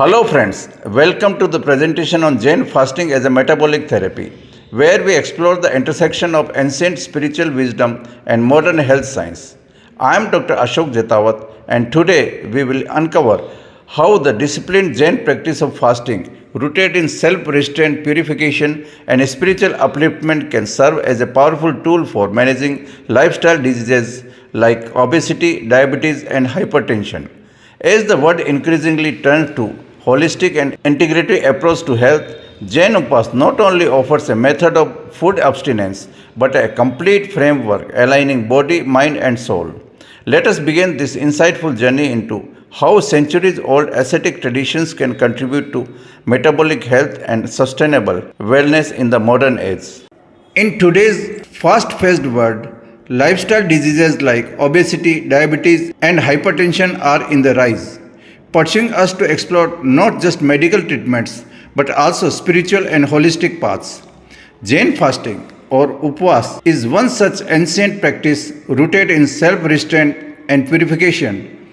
Hello friends, welcome to the presentation on Jain fasting as a metabolic therapy, where we explore the intersection of ancient spiritual wisdom and modern health science. I am Dr. Ashok Jetawat, and today we will uncover how the disciplined Jain practice of fasting, rooted in self-restraint, purification and spiritual upliftment, can serve as a powerful tool for managing lifestyle diseases like obesity, diabetes and hypertension. As the world increasingly turns to holistic and integrative approach to health, Jain Upas not only offers a method of food abstinence but a complete framework aligning body, mind and soul. Let us begin this insightful journey into how centuries-old ascetic traditions can contribute to metabolic health and sustainable wellness in the modern age. In today's fast-paced world, lifestyle diseases like obesity, diabetes, and hypertension are in the rise, pushing us to explore not just medical treatments but also spiritual and holistic paths. Jain fasting, or Upvas, is one such ancient practice rooted in self-restraint and purification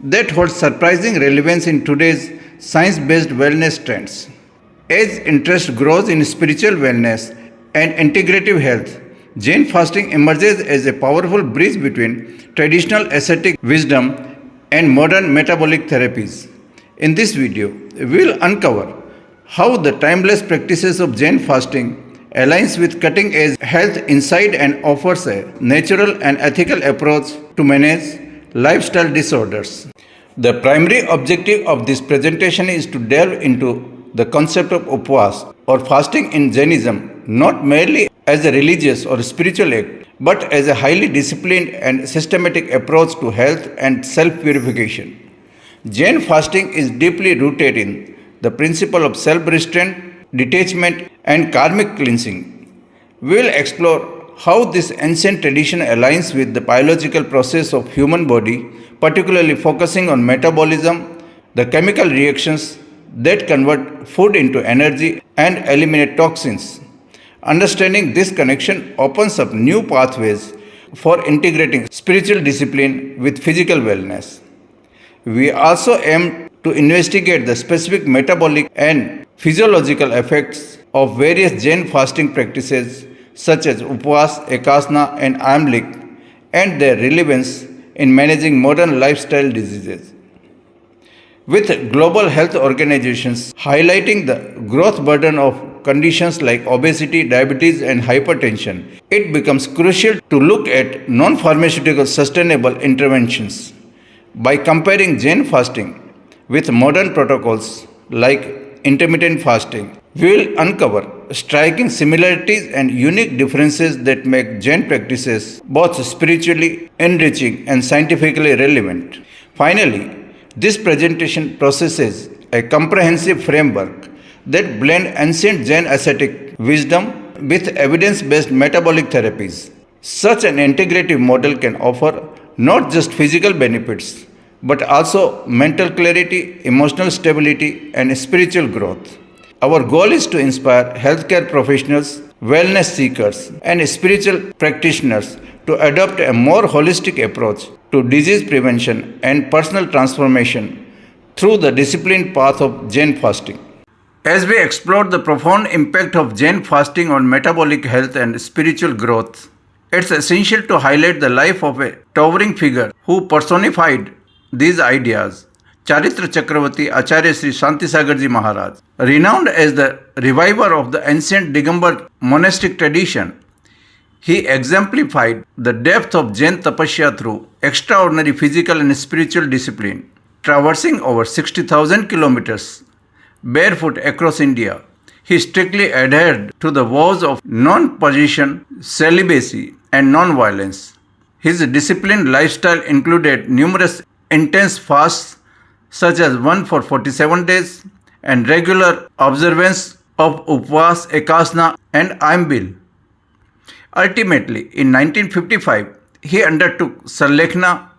that holds surprising relevance in today's science-based wellness trends. As interest grows in spiritual wellness and integrative health, Jain fasting emerges as a powerful bridge between traditional ascetic wisdom and modern metabolic therapies. In this video, we will uncover how the timeless practices of Jain fasting aligns with cutting-edge health insight and offers a natural and ethical approach to manage lifestyle disorders. The primary objective of this presentation is to delve into the concept of Upvas or fasting in Jainism, not merely as a religious or spiritual act, but as a highly disciplined and systematic approach to health and self-purification. Jain fasting is deeply rooted in the principle of self-restraint, detachment, and karmic cleansing. We will explore how this ancient tradition aligns with the biological process of human body, particularly focusing on metabolism, the chemical reactions that convert food into energy and eliminate toxins. Understanding this connection opens up new pathways for integrating spiritual discipline with physical wellness. We also aim to investigate the specific metabolic and physiological effects of various Jain fasting practices such as Upvas, Ekasana, and Amlik, and their relevance in managing modern lifestyle diseases. With global health organizations highlighting the growth burden of conditions like obesity, diabetes, and hypertension, it becomes crucial to look at non-pharmaceutical sustainable interventions. By comparing Jain fasting with modern protocols like intermittent fasting, we will uncover striking similarities and unique differences that make Jain practices both spiritually enriching and scientifically relevant. Finally, this presentation possesses a comprehensive framework that blends ancient Jain ascetic wisdom with evidence-based metabolic therapies. Such an integrative model can offer not just physical benefits, but also mental clarity, emotional stability, and spiritual growth. Our goal is to inspire healthcare professionals, wellness seekers, and spiritual practitioners to adopt a more holistic approach to disease prevention and personal transformation through the disciplined path of Jain fasting. As we explore the profound impact of Jain fasting on metabolic health and spiritual growth, it's essential to highlight the life of a towering figure who personified these ideas, Charitra Chakravarti Acharya Sri Shantisagarji Maharaj. Renowned as the reviver of the ancient Digambar monastic tradition, he exemplified the depth of Jain tapasya through extraordinary physical and spiritual discipline. Traversing over 60,000 kilometers barefoot across India, he strictly adhered to the vows of non-possession, celibacy, and non-violence. His disciplined lifestyle included numerous intense fasts, such as one for 47 days, and regular observance of Upvas, Ekasana, and Aimbil. Ultimately, in 1955, he undertook Sarlekhna,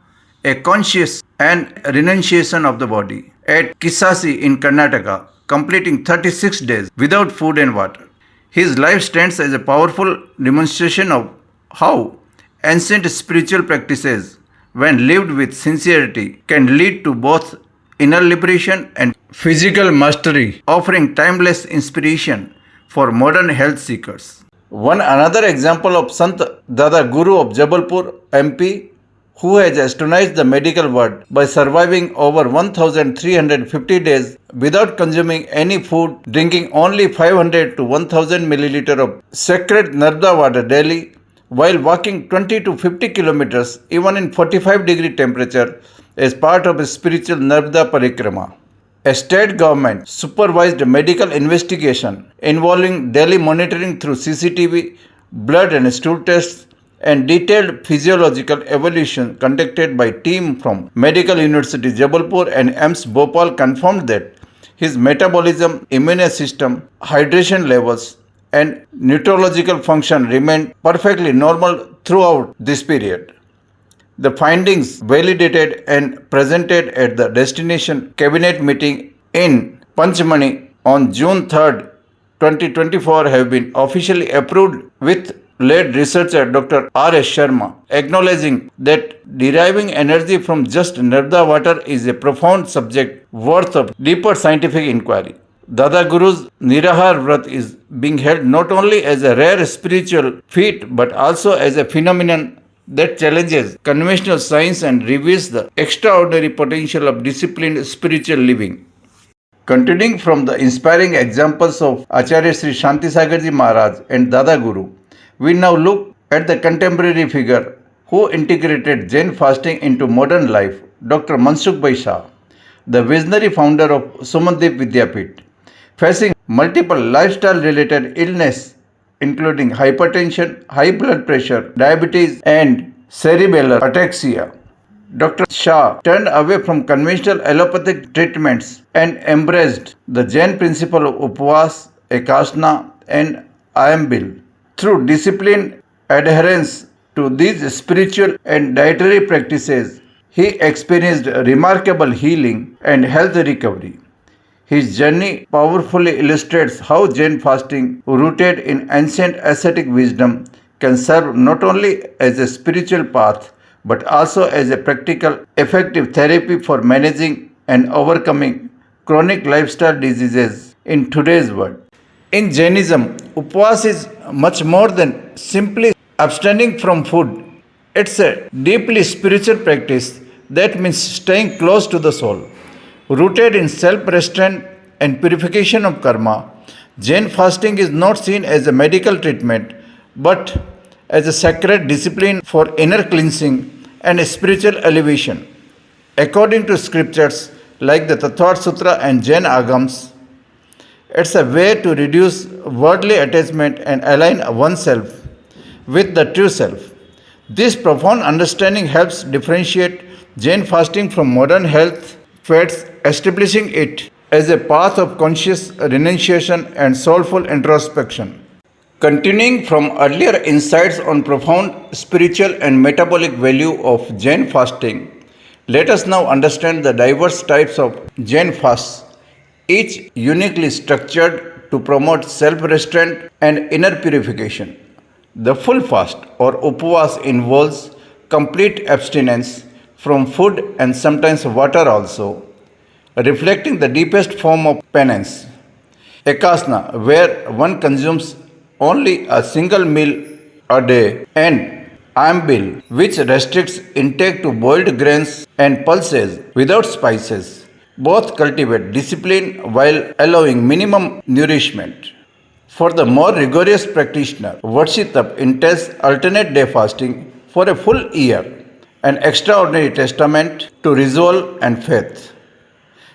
a conscious and renunciation of the body, at Kisasi in Karnataka, completing 36 days without food and water. His life stands as a powerful demonstration of how ancient spiritual practices, when lived with sincerity, can lead to both inner liberation and Physical mastery, offering timeless inspiration for modern health seekers. One another example of Sant Dada Guru of Jabalpur, MP, who has astonished the medical world by surviving over 1350 days without consuming any food, drinking only 500 to 1000 milliliter of sacred Narda water daily, while walking 20 to 50 kilometers even in 45-degree temperature as part of a spiritual Narda Parikrama. A state government supervised medical investigation involving daily monitoring through CCTV, blood and stool tests, and detailed physiological evaluation conducted by team from Medical University Jabalpur and AIIMS Bhopal confirmed that his metabolism, immune system, hydration levels, and neurological function remained perfectly normal throughout this period. The findings validated and presented at the destination cabinet meeting in Panchmani on June 3, 2024 have been officially approved with lead researcher Dr. R.S. Sharma, acknowledging that deriving energy from just Narda water is a profound subject worth of deeper scientific inquiry. Dada Guru's Nirahar Vrat is being held not only as a rare spiritual feat but also as a phenomenon that challenges conventional science and reveals the extraordinary potential of disciplined spiritual living. Continuing from the inspiring examples of Acharya Sri Shanti Sagarji Maharaj and Dada Guru, we now look at the contemporary figure who integrated Jain fasting into modern life, Dr. Mansukh Bhai Shah, the visionary founder of Sumandeep Vidyapith. Facing multiple lifestyle-related illness including hypertension, high blood pressure, diabetes, and cerebellar ataxia, Dr. Shah turned away from conventional allopathic treatments and embraced the Jain principle of Upvas, Ekasana, and Ayambil. Through disciplined adherence to these spiritual and dietary practices, he experienced remarkable healing and health recovery. His journey powerfully illustrates how Jain fasting, rooted in ancient ascetic wisdom, can serve not only as a spiritual path but also as a practical, effective therapy for managing and overcoming chronic lifestyle diseases in today's world. In Jainism, Upvas is much more than simply abstaining from food. It's a deeply spiritual practice that means staying close to the soul. Rooted in self-restraint and purification of karma, Jain fasting is not seen as a medical treatment but as a sacred discipline for inner cleansing and spiritual elevation. According to scriptures like the Tattva Sutra and Jain Agams, it's a way to reduce worldly attachment and align oneself with the true self. This profound understanding helps differentiate Jain fasting from modern health fads, establishing it as a path of conscious renunciation and soulful introspection. Continuing from earlier insights on profound spiritual and metabolic value of Jain fasting, let us now understand the diverse types of Jain fasts, each uniquely structured to promote self-restraint and inner purification. The full fast or Upvas involves complete abstinence from food and sometimes water also, reflecting the deepest form of penance. Ekasana, where one consumes only a single meal a day, and Ayambil, which restricts intake to boiled grains and pulses without spices. Both cultivate discipline while allowing minimum nourishment. For the more rigorous practitioner, Varsitap entails alternate day fasting for a full year, an extraordinary testament to resolve and faith.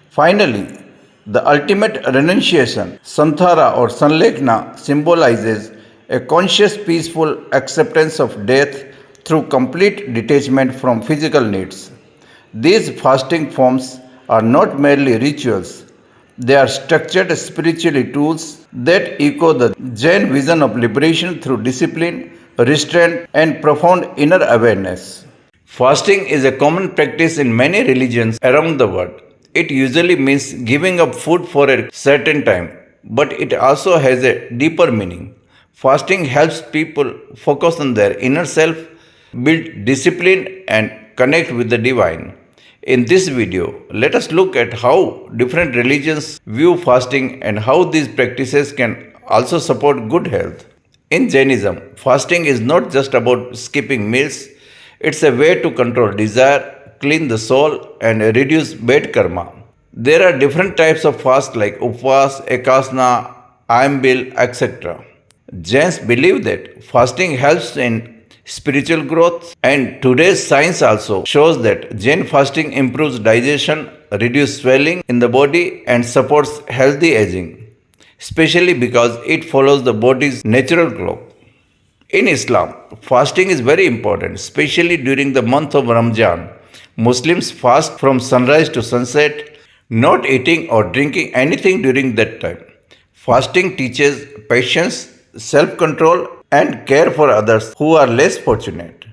Finally, the ultimate renunciation, Santhara or Sanlekhna, symbolizes a conscious, peaceful acceptance of death through complete detachment from physical needs. These fasting forms are not merely rituals, they are structured spiritual tools that echo the Jain vision of liberation through discipline, restraint, and profound inner awareness. Fasting is a common practice in many religions around the world. It usually means giving up food for a certain time, but it also has a deeper meaning. Fasting helps people focus on their inner self, build discipline, and connect with the divine. In this video, let us look at how different religions view fasting and how these practices can also support good health. In Jainism, fasting is not just about skipping meals, it's a way to control desire, clean the soul, and reduce bad karma. There are different types of fast like upvas, ekasana, ayambil, etc. Jains believe that fasting helps in spiritual growth, and today's science also shows that Jain fasting improves digestion, reduces swelling in the body, and supports healthy aging, especially because it follows the body's natural clock. In Islam, fasting is very important, especially during the month of Ramadan. Muslims fast from sunrise to sunset, not eating or drinking anything during that time. Fasting teaches patience, self control, and care for others who are less fortunate.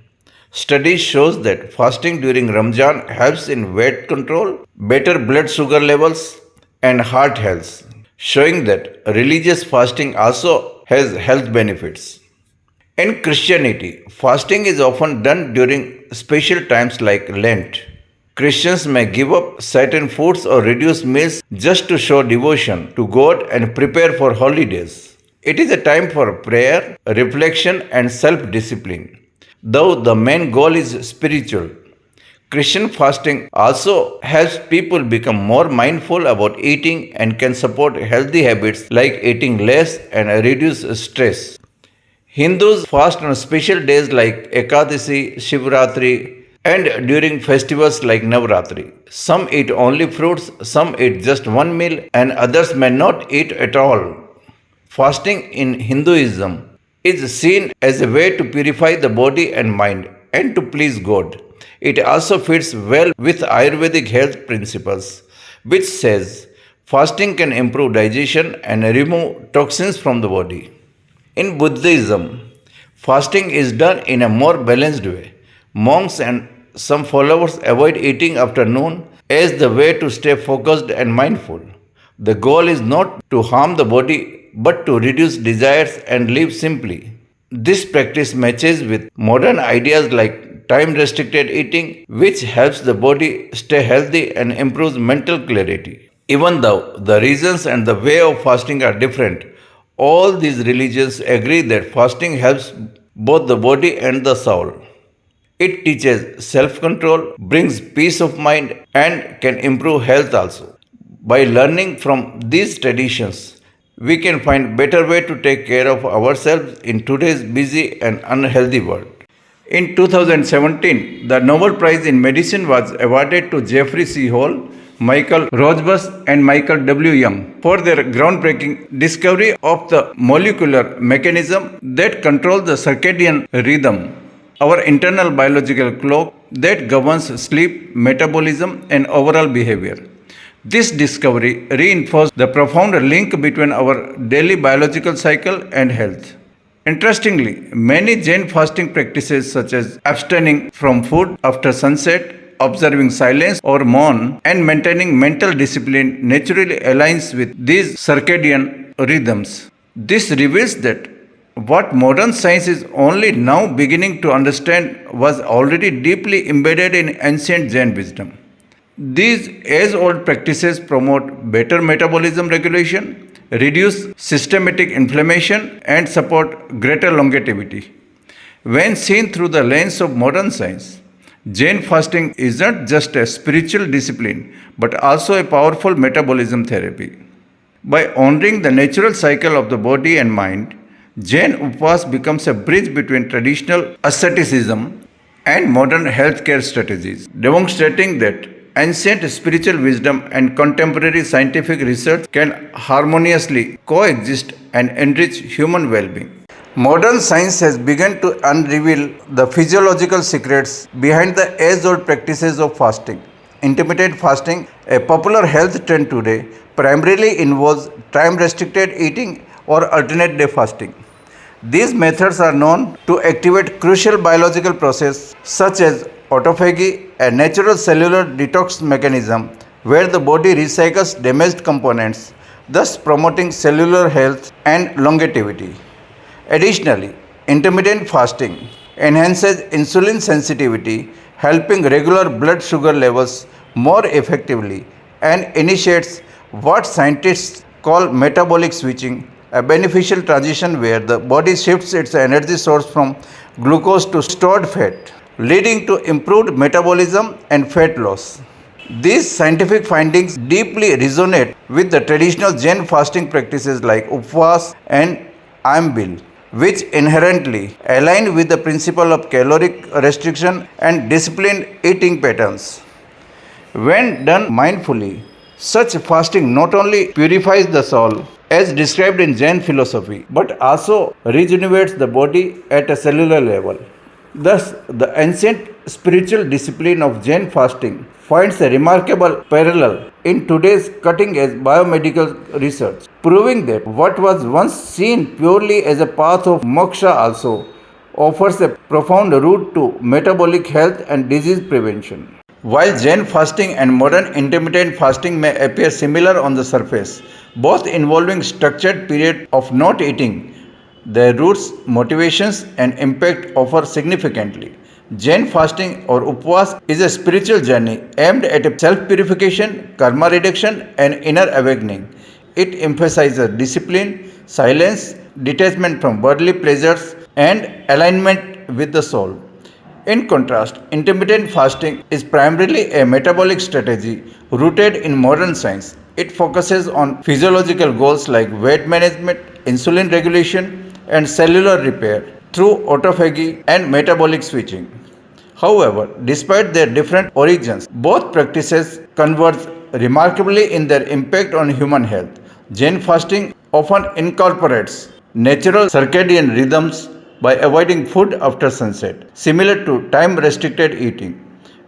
Studies shows that fasting during Ramadan helps in weight control, better blood sugar levels, and heart health, showing that religious fasting also has health benefits. In Christianity, fasting is often done during special times like Lent. Christians may give up certain foods or reduce meals just to show devotion to God and prepare for holidays. It is a time for prayer, reflection, and self discipline. Though the main goal is spiritual, Christian fasting also helps people become more mindful about eating and can support healthy habits like eating less and reduce stress. Hindus fast on special days like Ekadasi, Shivratri, and during festivals like Navratri. Some eat only fruits, some eat just one meal, and others may not eat at all. Fasting in Hinduism is seen as a way to purify the body and mind and to please God. It also fits well with Ayurvedic health principles, which says fasting can improve digestion and remove toxins from the body. In Buddhism, fasting is done in a more balanced way. Monks and some followers avoid eating after noon as the way to stay focused and mindful. The goal is not to harm the body but to reduce desires and live simply. This practice matches with modern ideas like time restricted eating, which helps the body stay healthy and improves mental clarity. Even though the reasons and the way of fasting are different, all these religions agree that fasting helps both the body and the soul. It teaches self control, brings peace of mind, and can improve health also. By learning from these traditions, we can find better way to take care of ourselves in today's busy and unhealthy world. In 2017, the Nobel Prize in Medicine was awarded to Jeffrey C. Hall, Michael Rosbash, and Michael W. Young for their groundbreaking discovery of the molecular mechanism that controls the circadian rhythm, our internal biological clock that governs sleep, metabolism, and overall behavior. This discovery reinforced the profound link between our daily biological cycle and health. Interestingly, many Jain fasting practices such as abstaining from food after sunset, observing silence or maun, and maintaining mental discipline naturally aligns with these circadian rhythms. This reveals that what modern science is only now beginning to understand was already deeply embedded in ancient Jain wisdom. These age-old practices promote better metabolism regulation, reduce systematic inflammation, and support greater longevity. When seen through the lens of modern science, Jain fasting isn't just a spiritual discipline but also a powerful metabolism therapy. By honoring the natural cycle of the body and mind, Jain Upvas becomes a bridge between traditional asceticism and modern healthcare strategies, demonstrating that ancient spiritual wisdom and contemporary scientific research can harmoniously coexist and enrich human well being. Modern science has begun to unravel the physiological secrets behind the age-old practices of fasting. Intermittent fasting, a popular health trend today, primarily involves time-restricted eating or alternate day fasting. These methods are known to activate crucial biological processes such as autophagy, a natural cellular detox mechanism where the body recycles damaged components, thus promoting cellular health and longevity. Additionally, intermittent fasting enhances insulin sensitivity, helping regular blood sugar levels more effectively and initiates what scientists call metabolic switching, a beneficial transition where the body shifts its energy source from glucose to stored fat, leading to improved metabolism and fat loss. These scientific findings deeply resonate with the traditional Jain fasting practices like Upvas and Ambil, which inherently align with the principle of caloric restriction and disciplined eating patterns. When done mindfully, such fasting not only purifies the soul, as described in Jain philosophy, but also regenerates the body at a cellular level. Thus, the ancient spiritual discipline of Jain fasting finds a remarkable parallel in today's cutting edge biomedical research, proving that what was once seen purely as a path of moksha also offers a profound route to metabolic health and disease prevention. While Jain fasting and modern intermittent fasting may appear similar on the surface, both involving structured period of not eating, their roots, motivations, and impact differ significantly. Jain fasting or Upvas is a spiritual journey aimed at self-purification, karma reduction, and inner awakening. It emphasizes discipline, silence, detachment from worldly pleasures, and alignment with the soul. In contrast, intermittent fasting is primarily a metabolic strategy rooted in modern science. It focuses on physiological goals like weight management, insulin regulation, and cellular repair through autophagy and metabolic switching. However, despite their different origins, both practices converge remarkably in their impact on human health. Jain fasting often incorporates natural circadian rhythms by avoiding food after sunset, similar to time restricted eating.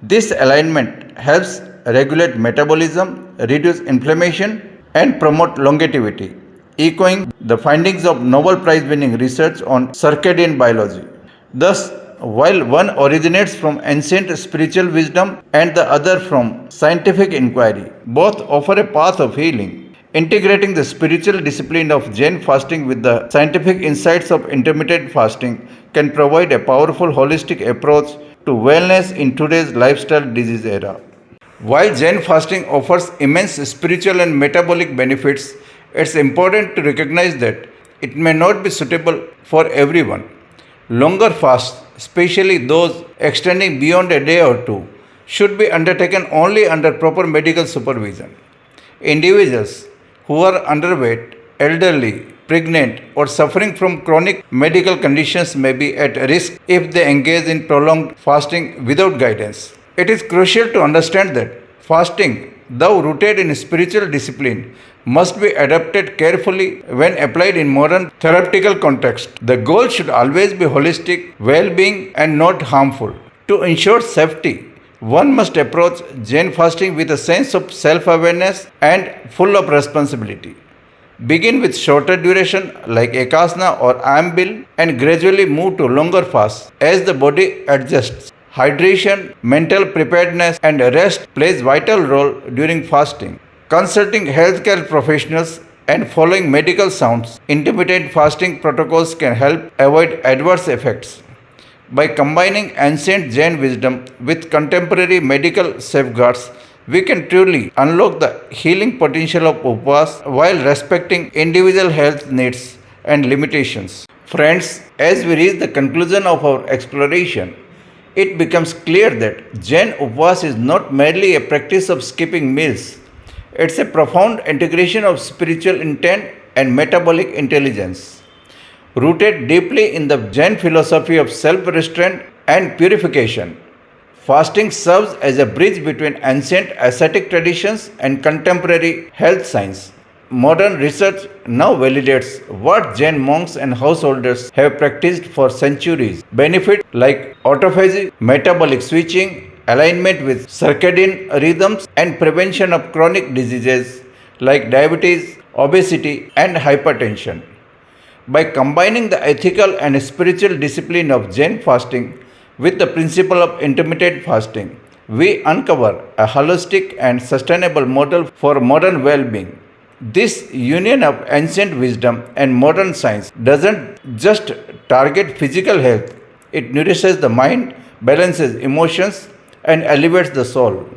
This alignment helps regulate metabolism, reduce inflammation, and promote longevity, echoing the findings of Nobel Prize winning research on circadian biology. Thus, while one originates from ancient spiritual wisdom and the other from scientific inquiry, both offer a path of healing. Integrating the spiritual discipline of Jain fasting with the scientific insights of intermittent fasting can provide a powerful holistic approach to wellness in today's lifestyle disease era. While Jain fasting offers immense spiritual and metabolic benefits, it's important to recognize that it may not be suitable for everyone. Longer fasts, especially those extending beyond a day or two, should be undertaken only under proper medical supervision. Individuals who are underweight, elderly, pregnant, or suffering from chronic medical conditions may be at risk if they engage in prolonged fasting without guidance. It is crucial to understand that fasting, though rooted in spiritual discipline, must be adapted carefully when applied in modern therapeutical context. The goal should always be holistic well-being and not harmful. To ensure safety, one must approach Jain fasting with a sense of self-awareness and full of responsibility. Begin with shorter duration like Ekasana or Ambil and gradually move to longer fasts as the body adjusts. Hydration, mental preparedness and rest plays vital role during fasting. Consulting healthcare professionals and following medical sounds, intermittent fasting protocols can help avoid adverse effects. By combining ancient Jain wisdom with contemporary medical safeguards, we can truly unlock the healing potential of Upvas while respecting individual health needs and limitations. Friends, as we reach the conclusion of our exploration, it becomes clear that Jain Upvas is not merely a practice of skipping meals. It's a profound integration of spiritual intent and metabolic intelligence. Rooted deeply in the Jain philosophy of self-restraint and purification, fasting serves as a bridge between ancient ascetic traditions and contemporary health science. Modern research now validates what Jain monks and householders have practiced for centuries. Benefits like autophagy, metabolic switching, alignment with circadian rhythms, and prevention of chronic diseases like diabetes, obesity, and hypertension. By combining the ethical and spiritual discipline of Jain fasting with the principle of intermittent fasting, we uncover a holistic and sustainable model for modern well-being. This union of ancient wisdom and modern science doesn't just target physical health, it nourishes the mind, balances emotions, and elevates the soul.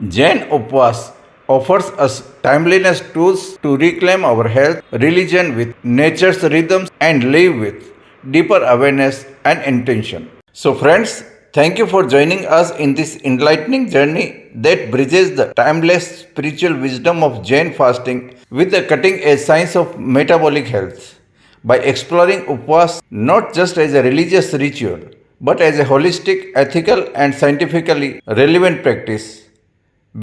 Jain Upvas offers us timeliness tools to reclaim our health, religion with nature's rhythms, and live with deeper awareness and intention. So, friends, thank you for joining us in this enlightening journey that bridges the timeless spiritual wisdom of Jain fasting with the cutting edge science of metabolic health. By exploring Upvas not just as a religious ritual, but as a holistic, ethical, and scientifically relevant practice,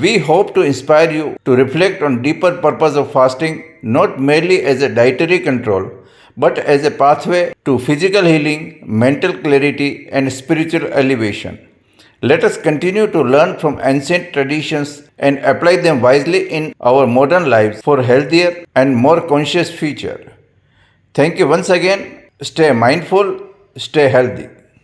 we hope to inspire you to reflect on deeper purpose of fasting not merely as a dietary control but as a pathway to physical healing, mental clarity and spiritual elevation. Let us continue to learn from ancient traditions and apply them wisely in our modern lives for a healthier and more conscious future. Thank you once again. Stay mindful, stay healthy.